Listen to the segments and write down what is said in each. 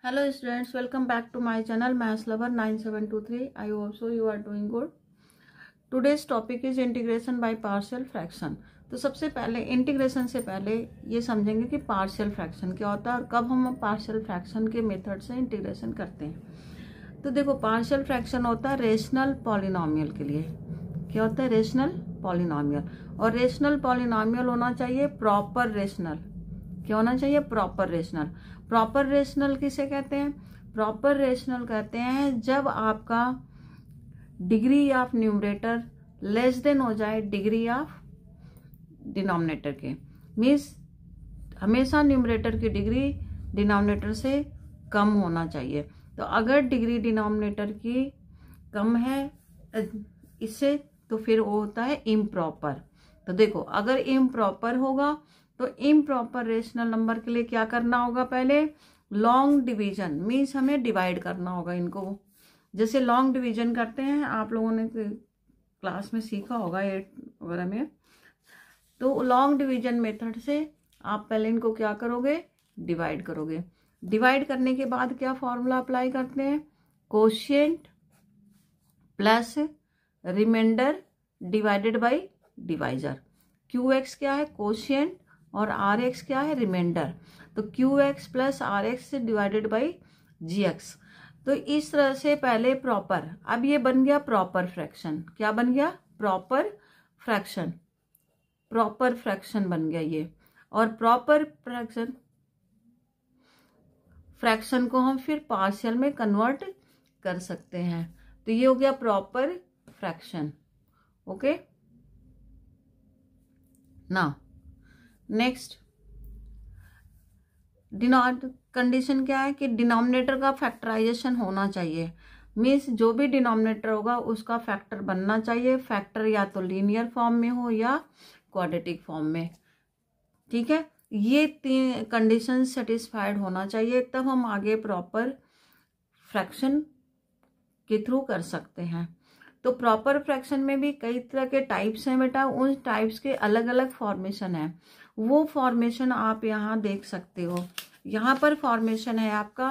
Hello students, welcome back to my channel Maths Lover 9723. I hope so you are doing good. Today's topic is integration by partial fraction. तो सबसे पहले integration से पहले ये समझेंगे कि पार्शियल फ्रैक्शन क्या होता है और कब हम पार्शियल फ्रैक्शन के मेथड से इंटीग्रेशन करते हैं। तो देखो, पार्शियल फ्रैक्शन होता है रेशनल पॉलिनोमियल के लिए। क्या होता है? Rational polynomial. और रेशनल पॉलिनोमियल होना चाहिए प्रॉपर रेशनल। क्या होना चाहिए? Proper rational. प्रॉपर रेशनल किसे कहते हैं? प्रॉपर रेशनल कहते हैं जब आपका degree of numerator less than हो जाए डिग्री ऑफ डिनोमिनेटर के। मीन्स हमेशा न्यूमरेटर की डिग्री डिनोमिनेटर से कम होना चाहिए। तो अगर डिग्री डिनोमिनेटर की कम है इससे, तो फिर वो होता है इम्प्रॉपर। तो देखो, अगर इम्प्रॉपर होगा तो इम्प्रॉपर रेशनल नंबर के लिए क्या करना होगा? पहले लॉन्ग डिवीजन, मीन्स हमें डिवाइड करना होगा इनको। जैसे लॉन्ग डिवीजन करते हैं, आप लोगों ने क्लास में सीखा होगा 8 वगैरह में। तो लॉन्ग डिवीजन मेथड से आप पहले इनको क्या करोगे? डिवाइड करोगे। डिवाइड करने के बाद क्या फॉर्मूला अप्लाई करते हैं? Quotient plus remainder divided by divisor. Q x क्या है? कोशिएंट, और आर एक्स क्या है? रिमाइंडर। तो q x plus r x divided by g x. तो इस तरह से पहले प्रॉपर, अब ये बन गया प्रॉपर फ्रैक्शन। क्या बन गया? Proper fraction. प्रॉपर फ्रैक्शन बन गया ये। और प्रॉपर फ्रैक्शन को हम फिर पार्शियल में कन्वर्ट कर सकते हैं। तो ये हो गया प्रॉपर फ्रैक्शन। ओके ना, नेक्स्ट कंडीशन क्या है कि डिनोमिनेटर का फैक्टराइजेशन होना चाहिए। मीन्स जो भी डिनोमिनेटर होगा उसका फैक्टर बनना चाहिए। फैक्टर या तो लीनियर फॉर्म में हो या क्वाड्रेटिक फॉर्म में। ठीक है, ये 3 कंडीशन सेटिस्फाइड होना चाहिए, तब हम आगे प्रॉपर फ्रैक्शन के थ्रू कर सकते हैं। तो प्रॉपर फ्रैक्शन में भी कई तरह के टाइप्स हैं बेटा। उन टाइप्स के अलग अलग फॉर्मेशन है। वो फॉर्मेशन आप यहाँ देख सकते हो। यहाँ पर फॉर्मेशन है आपका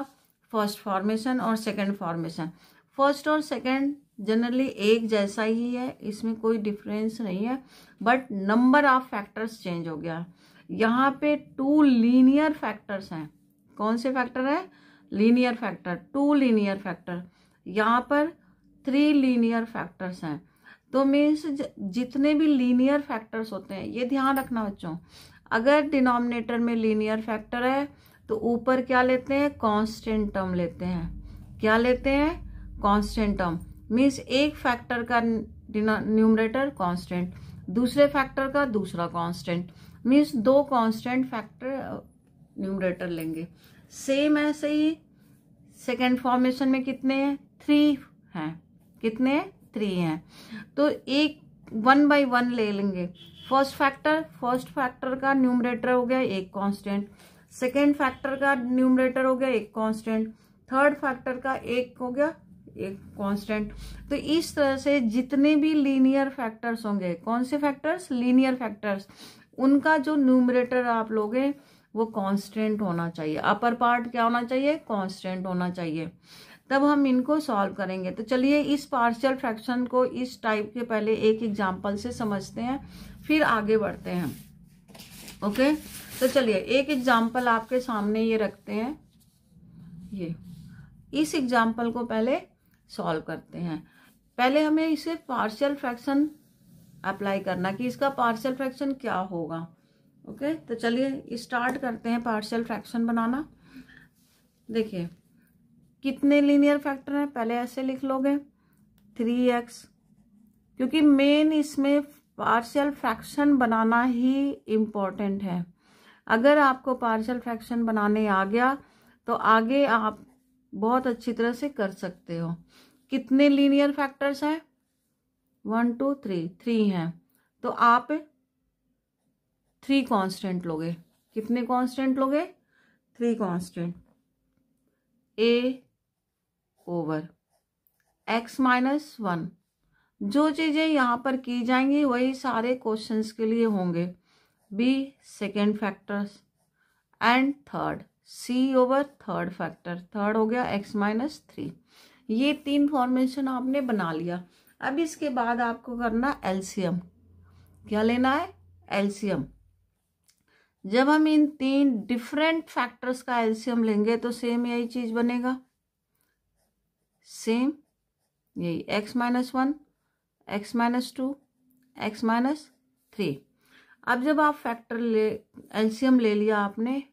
फर्स्ट फॉर्मेशन और सेकंड फॉर्मेशन। फर्स्ट और सेकंड जनरली एक जैसा ही है, इसमें कोई डिफरेंस नहीं है, but number of factors change हो गया। यहाँ पे 2 लीनियर फैक्टर्स हैं। कौन से फैक्टर है? Linear factor, 2 linear factor. यहाँ पर 3 लीनियर फैक्टर्स हैं। तो मीन्स जितने भी लीनियर फैक्टर्स होते हैं, ये ध्यान रखना बच्चों, अगर डिनोमिनेटर में लीनियर फैक्टर है तो ऊपर क्या लेते हैं? कांस्टेंट टर्म लेते हैं। क्या लेते हैं? Constant term. मीन्स एक फैक्टर का न्यूमरेटर कांस्टेंट, दूसरे फैक्टर का दूसरा constant, means 2 constant factor numerator लेंगे। सेम ऐसे ही सेकेंड फॉर्मेशन में कितने हैं? 3 हैं। कितने हैं? 3 हैं। तो एक 1 बाई 1 ले लेंगे। फर्स्ट फैक्टर का न्यूमरेटर हो गया एक कांस्टेंट, सेकेंड फैक्टर का न्यूमरेटर हो गया एक कांस्टेंट, थर्ड फैक्टर का एक हो गया एक कांस्टेंट। तो इस तरह से जितने भी लीनियर फैक्टर्स होंगे, कौन से फैक्टर्स? लीनियर फैक्टर्स, उनका जो न्यूमरेटर आप लोगे वो कांस्टेंट होना चाहिए। अपर पार्ट क्या होना चाहिए? कांस्टेंट होना चाहिए। तब हम इनको सॉल्व करेंगे। तो चलिए इस पार्शियल फ्रैक्शन को इस टाइप के पहले एक एग्जांपल से समझते हैं, फिर आगे बढ़ते हैं। ओके, तो चलिए एक एग्जांपल आपके सामने ये रखते हैं। ये इस एग्जांपल को पहले सॉल्व करते हैं। पहले हमें इसे पार्शियल फ्रैक्शन अप्लाई करना कि इसका पार्शियल फ्रैक्शन क्या होगा। ओके, तो चलिए स्टार्ट करते हैं पार्शियल फ्रैक्शन बनाना। देखिए कितने लीनियर फैक्टर हैं, पहले ऐसे लिख लोगे 3x, क्योंकि मेन इसमें पार्शियल फ्रैक्शन बनाना ही इम्पोर्टेंट है। अगर आपको पार्शियल फ्रैक्शन बनाने आ गया तो आगे आप बहुत अच्छी तरह से कर सकते हो। कितने लीनियर फैक्टर्स हैं? 1 2 3 हैं। तो आप 3 कांस्टेंट लोगे। कितने कांस्टेंट लोगे? 3 constant. a over x minus 1। जो चीजें यहाँ पर की जाएंगी वही सारे क्वेश्चंस के लिए होंगे। b second factors and third c over third factor, third हो गया x-3। ये 3 फॉर्मेशन आपने बना लिया। अब इसके बाद आपको करना एलसीएम। क्या लेना है? एलसीएम। जब हम इन 3 डिफरेंट फैक्टर्स का एलसीएम लेंगे तो सेम यही चीज बनेगा, सेम यही x-1, x-2, x-3। अब जब आप फैक्टर एलसीएम ले लिया आपने,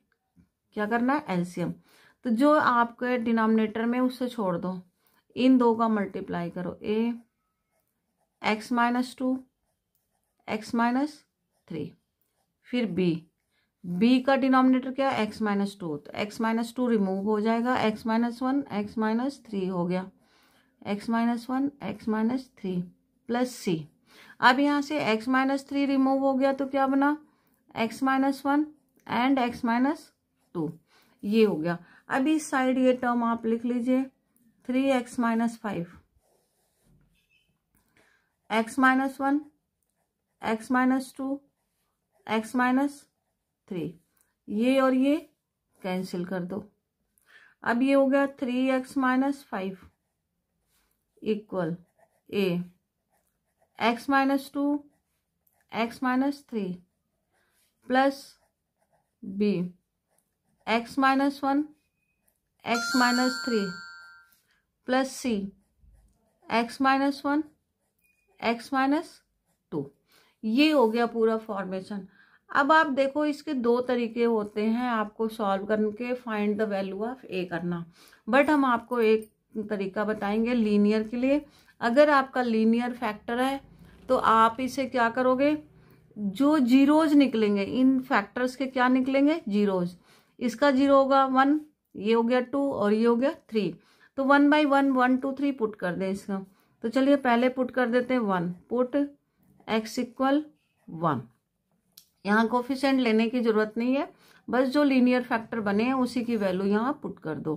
क्या करना है? एलसीएम। तो जो आपके डिनोमिनेटर में उससे छोड़ दो, इन 2 का मल्टीप्लाई करो, a x-2 x-3, फिर b का डिनोमिनेटर क्या है? x-2, तो x-2 रिमूव हो जाएगा, x-1 x-3 हो गया, x-1 x-3 प्लस c। अब यहाँ से x-3 रिमूव हो गया तो क्या बना? x-1 एंड x-2, ये हो गया। अब इस साइड ये टर्म आप लिख लीजिए, 3x-5 x-1 x-2 x-3, ये और ये कैंसिल कर दो। अब ये हो गया 3x-5 equal a x-2 x-3 plus b x-1 x-3 plus c x-1 x-2। ये हो गया पूरा फॉर्मेशन। अब आप देखो इसके 2 तरीके होते हैं आपको सॉल्व करके फाइंड द वैल्यू ऑफ ए करना, बट हम आपको एक तरीका बताएंगे लीनियर के लिए। अगर आपका लीनियर फैक्टर है तो आप इसे क्या करोगे, जो जीरोज निकलेंगे इन फैक्टर्स के, क्या निकलेंगे? जीरोज। इसका 0 होगा 1, ये हो गया 2 और ये हो गया 3, तो 1 by 1 1 2 3 पुट कर दें इसका। तो चलिए पहले पुट कर देते हैं 1, पुट x इक्वल 1। यहाँ कोफिशिएंट लेने की जरूरत नहीं है, बस जो लीनियर फैक्टर बने हैं उसी की वैल्यू यहाँ पुट कर दो।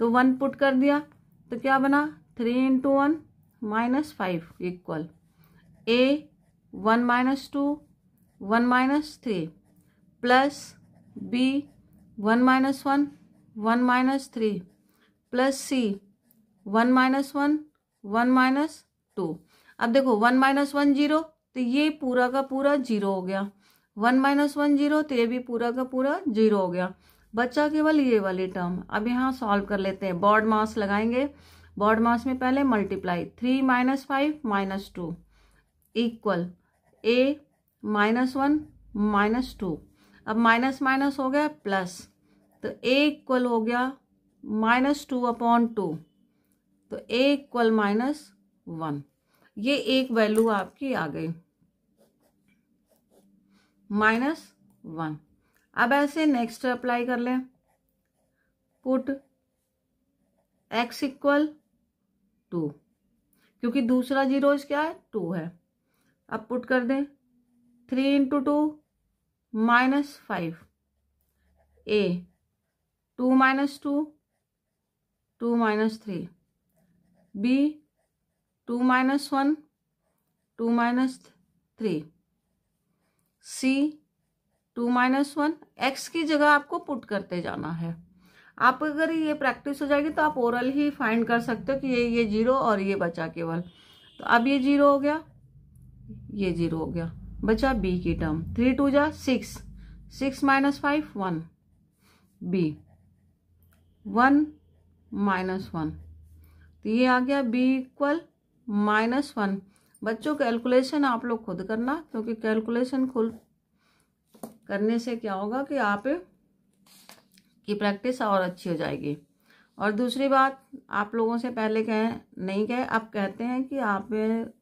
तो 1 पुट कर दिया तो क्या बना? 3 × 1 -5 equal a 1 - 2 1 - 3 plus b 1 - 1 1 - 3 plus c 1 - 1 1 - 2। अब देखो 1 - 1 0, तो ये पूरा का पूरा 0 हो गया। 1 - 1 0, तो ये भी पूरा का पूरा 0 हो गया। बचा केवल ये वाली टर्म। अब यहाँ सॉल्व कर लेते हैं, बॉड मास लगाएंगे। बॉड मास में पहले मल्टीप्लाई, 3 - 5 - 2 इक्वल a -1 -2। अब माइनस माइनस हो गया प्लस, तो a इक्वल हो गया -2/2, तो a इक्वल -1। ये एक वैल्यू आपकी आ गई -1। अब ऐसे नेक्स्ट अप्लाई कर लें, पुट x इक्वल 2, क्योंकि दूसरा जीरोज क्या है? 2 है। अब पुट कर दें 3 × 2 -5 a 2 - 2 2 - 3 b 2 - 1 2 - 3 c 2 - 1। x की जगह आपको पुट करते जाना है। आप अगर ये प्रैक्टिस हो जाएगी तो आप ओरल ही फाइंड कर सकते हो कि ये 0 और ये बचा केवल। तो अब ये 0 हो गया, ये 0 हो गया, बचा b की टर्म। 3 × 2 = 6 6 - 5 1 b 1 - 1, तो ये आ गया b इक्वल -1। बच्चों कैलकुलेशन आप लोग खुद करना, क्योंकि कैलकुलेशन खुद करने से क्या होगा कि आप की प्रैक्टिस और अच्छी हो जाएगी। और दूसरी बात, आप लोगों से पहले नहीं कहे, आप कहते हैं कि आप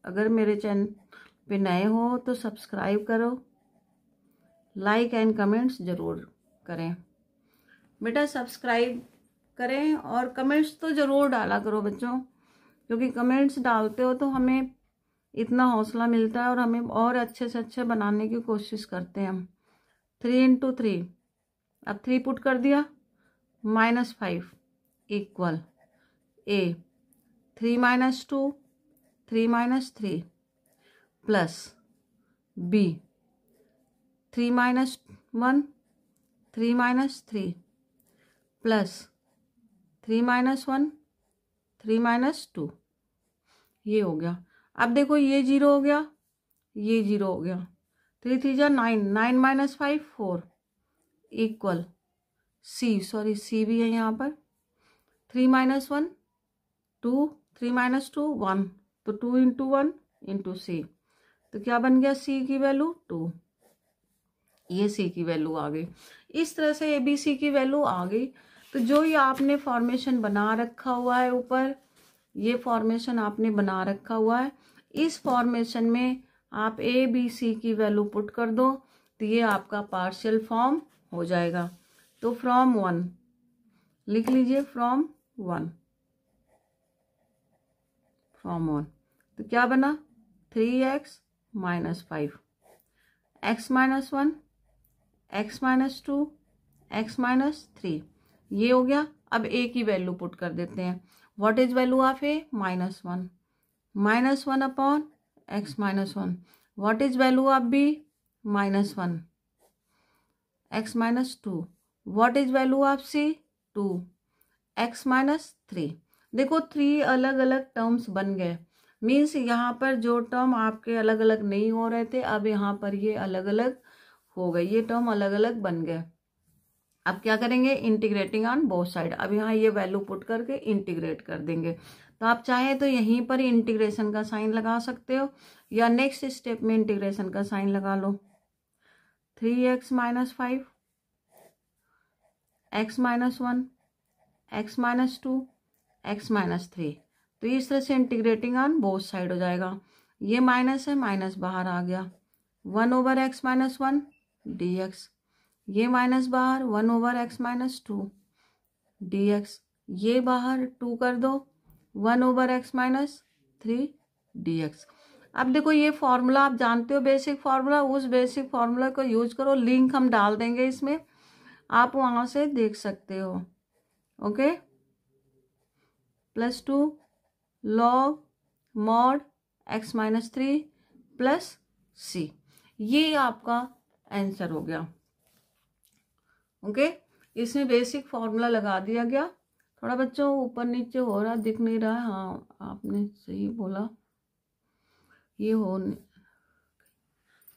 अगर मेरे चैनल पे नए हो तो सब्सक्राइब करो, लाइक एंड कमेंट्स ज़रूर करें। बेटा सब्सक्राइब करें और कमेंट्स तो ज़रूर डाला करो बच्चों, क्योंकि कमेंट्स डालते हो तो हमें इतना हौसला मिलता है और हमें और अच्छे से अच्छे बनाने की कोशिश करते हैं हम। 3 × 3, अब 3 पुट कर दिया, -5 equal a 3 - 2 3 - 3 plus b 3 - 1 3 - 3 plus 3 - 1 3 - 2, ये हो गया। अब देखो ये 0 हो गया, ये 0 हो गया, 3 3 जा 9, 9 - 5 4 इक्वल सी, सॉरी सी भी है यहाँ पर, 3 - 1 2, 3 - 2 1, तो 2 × 1 × सी, तो क्या बन गया सी की वैल्यू 2, ये सी की वैल्यू आ गई। इस तरह से ABC की वैल्यू आ गई। तो जो ये आपने फॉर्मेशन बना रखा हुआ है ऊपर, ये फॉर्मेशन आपने बना रखा हुआ है, इस फॉर्मेशन में आप ABC की वैल्यू पुट कर दो तो ये आपका पार्शियल फॉर्म हो जाएगा। तो फ्रॉम 1 लिख लीजिए, फ्रॉम 1 तो क्या बना 3x - 5 x - 1 x - 2 x - 3, ये हो गया। अब a की वैल्यू पुट कर देते हैं। What is value of a -1, -1 upon x - 1। What is value of b -1 x - 2। What is value of c 2 x - 3। देखो 3 अलग अलग टर्म्स बन गए, मीन्स यहाँ पर जो टर्म आपके अलग अलग नहीं हो रहे थे, अब यहाँ पर ये अलग अलग हो गए, ये टर्म अलग अलग बन गए। अब क्या करेंगे, इंटीग्रेटिंग ऑन बोथ साइड। अब यहाँ ये वैल्यू पुट करके इंटीग्रेट कर देंगे। तो आप चाहे तो यहीं पर इंटीग्रेशन का साइन लगा सकते हो, या नेक्स्ट स्टेप में इंटीग्रेशन का साइन लगा लो। 3x - 5 x - 1 x - 2 x - 3, तो इस तरह से इंटीग्रेटिंग ऑन बोथ साइड हो जाएगा। ये माइनस है, माइनस बाहर आ गया, 1/x - 1 dx, ये माइनस बाहर 1/x - 2 dx, ये बाहर 2 कर दो 1/x - 3 dx। अब देखो ये फॉर्मूला आप जानते हो, बेसिक फॉर्मूला, उस बेसिक फॉर्मूला को यूज करो। लिंक हम डाल देंगे इसमें, आप वहां से देख सकते हो। Okay, +2 log mod x - 3 plus c, ये आपका आंसर हो गया। ओके, इसमें बेसिक फॉर्मूला लगा दिया गया। थोड़ा बच्चों ऊपर नीचे हो रहा, दिख नहीं रहा है। हाँ आपने सही बोला, ये हो।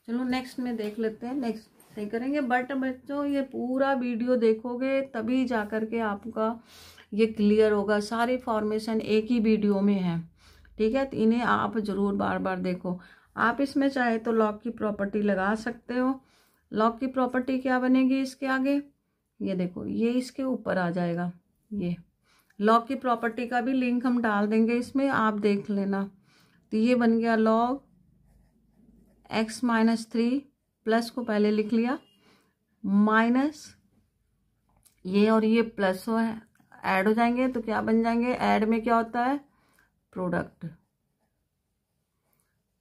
चलो नेक्स्ट में देख लेते हैं, नेक्स्ट सही करेंगे। बट बच्चों ये पूरा वीडियो देखोगे तभी जा कर के आपका ये क्लियर होगा। सारी फॉर्मेशन एक ही वीडियो में है, ठीक है। तो इन्हें आप जरूर बार बार देखो। आप इसमें चाहे तो लॉग की प्रॉपर्टी लगा सकते हो। लॉग की प्रॉपर्टी क्या बनेगी इसके आगे, ये देखो, ये इसके ऊपर आ जाएगा। ये लॉग की प्रॉपर्टी का भी लिंक हम डाल देंगे इसमें, आप देख लेना। तो ये बन गया log x - 3, प्लस को पहले लिख लिया, माइनस ये और ये प्लस हो है, ऐड हो जाएंगे तो क्या बन जाएंगे, ऐड में क्या होता है प्रोडक्ट,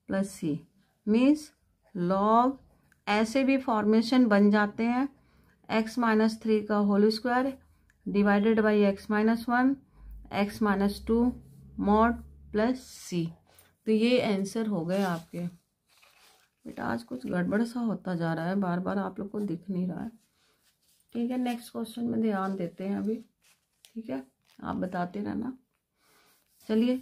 प्लस सी, मीन्स लॉग ऐसे भी फॉर्मेशन बन जाते हैं। x - 3 का whole square divided by x - 1 x - 2 mod plus C. तो ये आंसर हो गए आपके। बेटा आज कुछ गड़बड़ सा होता जा रहा है, बार बार आप लोग को दिख नहीं रहा है, ठीक है। नेक्स्ट क्वेश्चन में ध्यान देते हैं अभी, ठीक है, आप बताते रहना। चलिए